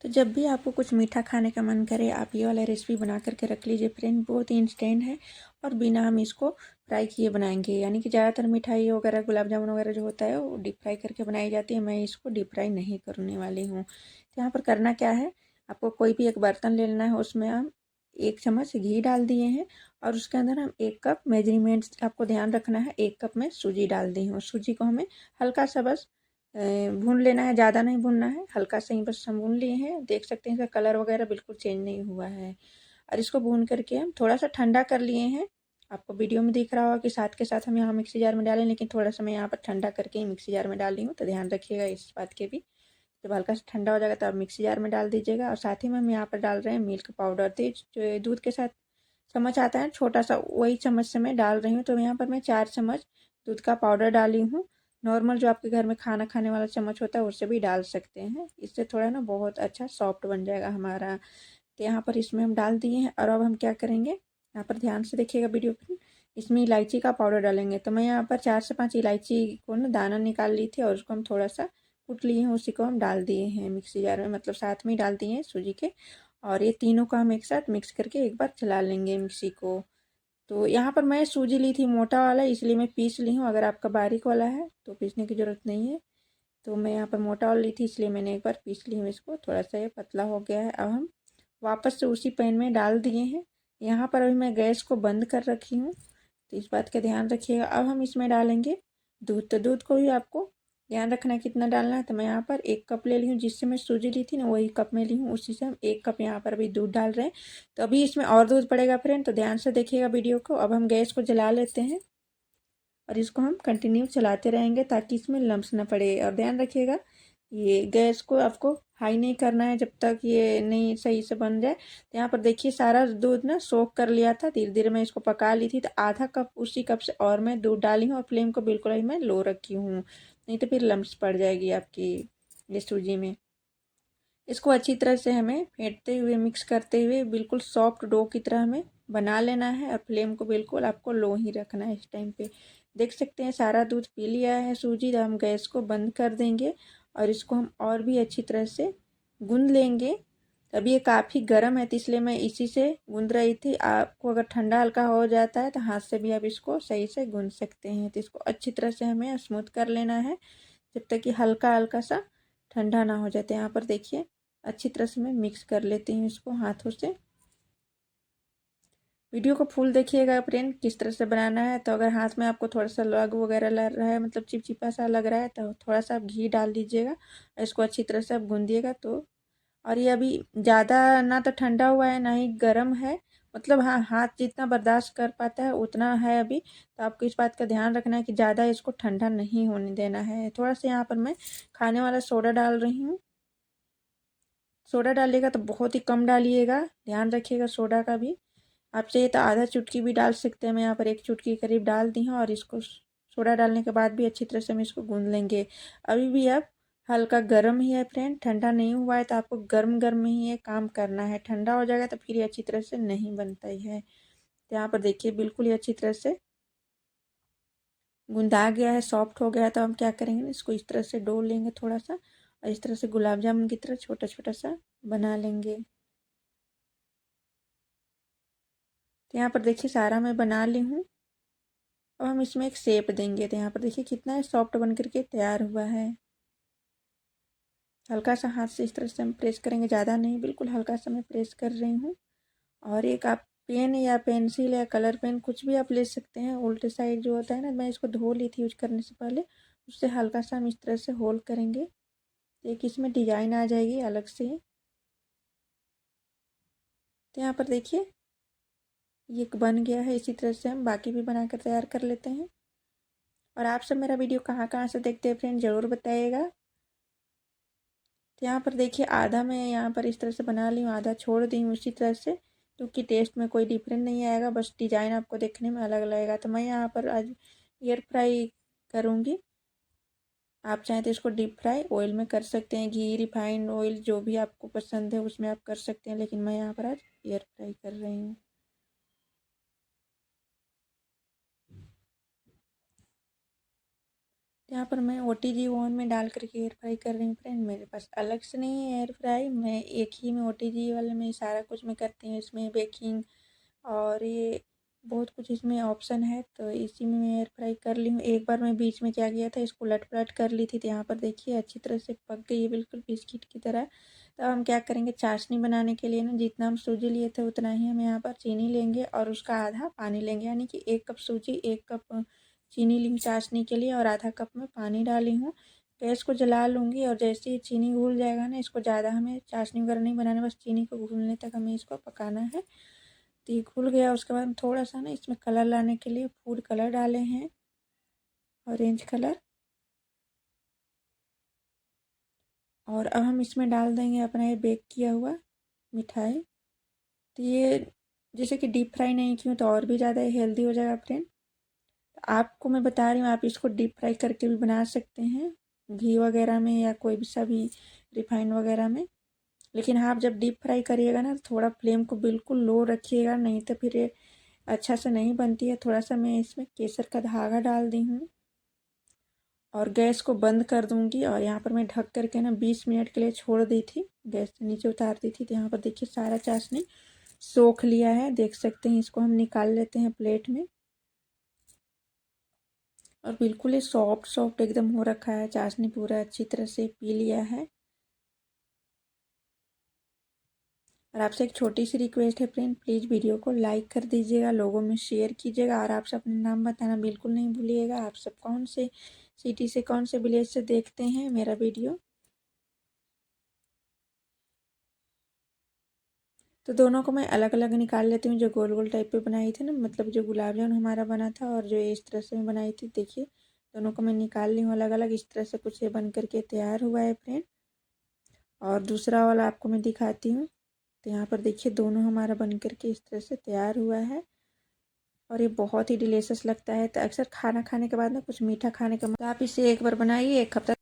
तो जब भी आपको कुछ मीठा खाने का मन करे आप ये वाला रेसिपी बना करके रख लीजिए फ्रेंड। बहुत ही इंस्टेंट है और बिना हम इसको फ्राई किए बनाएंगे। यानी कि ज़्यादातर मिठाई वगैरह गुलाब जामुन वगैरह जो होता है वो डीप फ्राई करके बनाई जाती है। मैं इसको डीप फ्राई नहीं करने वाली हूँ। तो यहाँ पर करना क्या है, आपको कोई भी एक बर्तन ले लेना है, उसमें हम 1 चम्मच घी डाल दिए हैं और उसके अंदर हम 1 कप मेजरमेंट आपको ध्यान रखना है। 1 कप में सूजी डाल दी हूँ। सूजी को हमें हल्का सा बस भून लेना है, ज़्यादा नहीं भूनना है, हल्का सा ही बस हम भून लिए हैं। देख सकते हैं इसका कलर वगैरह बिल्कुल चेंज नहीं हुआ है। और इसको भून करके हम थोड़ा सा ठंडा कर लिए हैं। आपको वीडियो में दिख रहा होगा कि साथ के साथ हम यहाँ मिक्सी जार में डालें, लेकिन थोड़ा सा मैं यहाँ पर ठंडा करके ही मिक्सी जार में डाल रही हूँ, तो ध्यान रखिएगा इस बात के भी। जब हल्का सा ठंडा हो जाएगा तो आप मिक्सी जार में डाल दीजिएगा। और साथ ही में हम यहाँ पर डाल रहे हैं मिल्क पाउडर। तो जो दूध के साथ चम्मच आता है छोटा सा, वही चम्मच से मैं डाल रही हूँ। तो यहाँ पर मैं 4 चम्मच दूध का पाउडर डाली हूँ। नॉर्मल जो आपके घर में खाना खाने वाला चम्मच होता है उससे भी डाल सकते हैं। इससे थोड़ा ना बहुत अच्छा सॉफ्ट बन जाएगा हमारा। तो यहाँ पर इसमें हम डाल दिए हैं। और अब हम क्या करेंगे, यहाँ पर ध्यान से देखिएगा वीडियो पर, इसमें इलायची का पाउडर डालेंगे। तो मैं यहाँ पर 4 से 5 इलायची को ना दाना निकाल ली थी और उसको हम थोड़ा सा कूट लिए हैं, उसी को हम डाल दिए हैं मिक्सी जार में, मतलब साथ में ही डाल दिए हैं सूजी के। और ये तीनों को हम एक साथ मिक्स करके एक बार चला लेंगे मिक्सी को। तो यहाँ पर मैं सूजी ली थी मोटा वाला, इसलिए मैं पीस ली हूँ। अगर आपका बारीक वाला है तो पीसने की ज़रूरत नहीं है। तो मैं यहाँ पर मोटा वाला ली थी इसलिए मैंने एक बार पीस ली हूँ इसको। थोड़ा सा ये पतला हो गया है। अब हम वापस से उसी पैन में डाल दिए हैं। यहाँ पर अभी मैं गैस को बंद कर रखी हूँ, तो इस बात का ध्यान रखिएगा। अब हम इसमें डालेंगे दूध। तो दूध को भी आपको ध्यान रखना है कितना डालना है। तो मैं यहाँ पर 1 कप ले ली हूँ, जिससे मैं सूजी ली थी ना वही कप में ली हूँ, उसी से हम 1 कप यहाँ पर अभी दूध डाल रहे हैं। तो अभी इसमें और दूध पड़ेगा फ्रेंड, तो ध्यान से देखिएगा वीडियो को। अब हम गैस को जला लेते हैं और इसको हम कंटिन्यू चलाते रहेंगे ताकि इसमें लम्स ना पड़े। और ध्यान रखिएगा ये गैस को आपको हाई नहीं करना है जब तक ये नहीं सही से बन जाए। तो यहाँ पर देखिए सारा दूध ना सोख कर लिया था, धीरे धीरे मैं इसको पका ली थी। तो आधा कप उसी कप से और मैं दूध डाली हूँ और फ्लेम को बिल्कुल ही मैं लो रखी हूँ, नहीं तो फिर लम्स पड़ जाएगी आपकी ये सूजी में। इसको अच्छी तरह से हमें फेंटते हुए मिक्स करते हुए बिल्कुल सॉफ्ट डो की तरह हमें बना लेना है। और फ्लेम को बिल्कुल आपको लो ही रखना है इस टाइम पे। देख सकते हैं सारा दूध पी लिया है सूजी। तो हम गैस को बंद कर देंगे और इसको हम और भी अच्छी तरह से गूंद लेंगे। अभी ये काफ़ी गर्म है तो इसलिए मैं इसी से गूंद रही थी। आपको अगर ठंडा हल्का हो जाता है तो हाथ से भी आप इसको सही से गूंद सकते हैं। तो इसको अच्छी तरह से हमें स्मूथ कर लेना है जब तक कि हल्का हल्का सा ठंडा ना हो जाते। यहाँ पर देखिए अच्छी तरह से मैं मिक्स कर लेती हूँ इसको हाथों से। वीडियो को फुल देखिएगा फ्रेंड किस तरह से बनाना है। तो अगर हाथ में आपको थोड़ा सा लग वगैरह लग रहा है, मतलब चिपचिपा सा लग रहा है, तो थोड़ा सा आप घी डाल दीजिएगा। इसको अच्छी तरह से आप गूंदिएगा तो। और ये अभी ज़्यादा ना तो ठंडा हुआ है ना ही गर्म है, मतलब हाँ हाथ जितना बर्दाश्त कर पाता है उतना है अभी। तो आपको इस बात का ध्यान रखना है कि ज़्यादा इसको ठंडा नहीं होने देना है। थोड़ा सा यहाँ पर मैं खाने वाला सोडा डाल रही हूँ। सोडा डालिएगा तो बहुत ही कम डालिएगा, ध्यान रखिएगा सोडा का भी। आप चाहिए तो आधा चुटकी भी डाल सकते हैं। मैं यहाँ पर 1 चुटकी करीब डाल दी हूँ। और इसको सोडा डालने के बाद भी अच्छी तरह से हम इसको गूंद लेंगे। अभी भी अब हल्का गर्म ही है फ्रेंड, ठंडा नहीं हुआ है। तो आपको गर्म गर्म में ही ये काम करना है, ठंडा हो जाएगा तो फिर ये अच्छी तरह से नहीं बनता ही है। तो यहाँ पर देखिए बिल्कुल ही अच्छी तरह से गूंदा गया है, सॉफ्ट हो गया है। तो हम क्या करेंगे, इसको इस तरह से डो लेंगे थोड़ा सा और इस तरह से गुलाब जामुन की तरह छोटा छोटा सा बना लेंगे। तो यहाँ पर देखिए सारा मैं बना ली हूँ। अब हम इसमें एक शेप देंगे। तो यहाँ पर देखिए कितना सॉफ्ट बन करके तैयार हुआ है। हल्का सा हाथ से इस तरह से हम प्रेस करेंगे, ज़्यादा नहीं, बिल्कुल हल्का सा मैं प्रेस कर रही हूँ। और एक आप पेन या पेंसिल या कलर पेन कुछ भी आप ले सकते हैं। उल्टे साइड जो होता है ना, मैं इसको धो ली थी यूज करने से पहले, उससे हल्का सा हम इस तरह से होल करेंगे। एक इसमें डिजाइन आ जाएगी अलग से। तो यहाँ पर देखिए ये बन गया है। इसी तरह से हम बाकी भी बनाकर तैयार कर लेते हैं। और आप सब मेरा वीडियो कहाँ कहाँ से देखते हैं फ्रेंड ज़रूर बताइएगा। तो यहाँ पर देखिए आधा मैं यहाँ पर इस तरह से बना ली हूँ, आधा छोड़ दी हूँ इसी तरह से, क्योंकि टेस्ट में कोई डिफरेंट नहीं आएगा, बस डिज़ाइन आपको देखने में अलग लगेगा। तो मैं यहाँ पर आज एयर फ्राई करूँगी। आप चाहें तो इसको डीप फ्राई ऑयल में कर सकते हैं, घी रिफाइंड ऑयल जो भी आपको पसंद है उसमें आप कर सकते हैं, लेकिन मैं यहाँ पर आज एयर फ्राई कर रही हूँ। यहाँ पर मैं OTG ओवन में डाल करके एयर फ्राई कर रही हूँ फ्रेंड। मेरे पास अलग से नहीं है एयर फ्राई, मैं एक ही में OTG वाले में सारा कुछ मैं करती हूँ। इसमें बेकिंग और ये बहुत कुछ इसमें ऑप्शन है, तो इसी में मैं एयर फ्राई कर ली हूँ। एक बार मैं बीच में क्या किया था, इसको लट पलट कर ली थी, तो यहाँ पर देखिए अच्छी तरह से पक गई है, बिल्कुल बिस्किट की तरह। तो हम क्या करेंगे, चाशनी बनाने के लिए ना जितना हम सूजी लिए थे उतना ही हम यहाँ पर चीनी लेंगे और उसका आधा पानी लेंगे। यानी कि 1 कप सूजी 1 कप चीनी ली चाशनी के लिए और आधा कप में पानी डाली हूँ। गैस को जला लूँगी और जैसे ही चीनी घुल जाएगा ना, इसको ज़्यादा हमें चाशनी वगैरह नहीं बनाना, बस चीनी को घुलने तक हमें इसको पकाना है। तो ये घुल गया, उसके बाद थोड़ा सा ना इसमें कलर लाने के लिए फूड कलर डाले हैं, ऑरेंज कलर। और अब हम इसमें डाल देंगे अपना ये बेक किया हुआ मिठाई। तो ये जैसे कि डीप फ्राई नहीं की हूँ तो और भी ज़्यादा हेल्दी हो जाएगा फ्रेंड। आपको मैं बता रही हूँ, आप इसको डीप फ्राई करके भी बना सकते हैं, घी वगैरह में या कोई भी सा भी रिफाइंड वगैरह में। लेकिन आप जब डीप फ्राई करिएगा ना, तो थोड़ा फ्लेम को बिल्कुल लो रखिएगा, नहीं तो फिर ये अच्छा से नहीं बनती है। थोड़ा सा मैं इसमें केसर का धागा डाल दी हूँ और गैस को बंद कर दूँगी। और यहाँ पर मैं ढक करके ना 20 मिनट के लिए छोड़ दी थी, गैस से नीचे उतार दी थी। तो यहाँ पर देखिए सारा चाशनी सोख लिया है, देख सकते हैं। इसको हम निकाल लेते हैं प्लेट में। और बिल्कुल ही सॉफ्ट सॉफ्ट एकदम हो रखा है, चाशनी पूरा अच्छी तरह से पी लिया है। और आपसे एक छोटी सी रिक्वेस्ट है फ्रेंड, प्लीज़ वीडियो को लाइक कर दीजिएगा, लोगों में शेयर कीजिएगा और आप सब अपना नाम बताना बिल्कुल नहीं भूलिएगा। आप सब कौन से सिटी से, कौन से विलेज से देखते हैं मेरा वीडियो। तो दोनों को मैं अलग अलग निकाल लेती हूँ। जो गोल गोल टाइप पे बनाई थी ना, मतलब जो गुलाब जामुन हमारा बना था, और जो इस तरह से मैं बनाई थी, देखिए दोनों को मैं निकाल ली हूँ अलग अलग। इस तरह से कुछ ये बन करके तैयार हुआ है फ्रेंड। और दूसरा वाला आपको मैं दिखाती हूँ। तो यहाँ पर देखिए दोनों हमारा बन करके इस तरह से तैयार हुआ है और ये बहुत ही डिलीशियस लगता है। तो अक्सर खाना खाने के बाद ना कुछ मीठा खाने का, तो आप इसे एक बार बनाइए, एक हफ्ता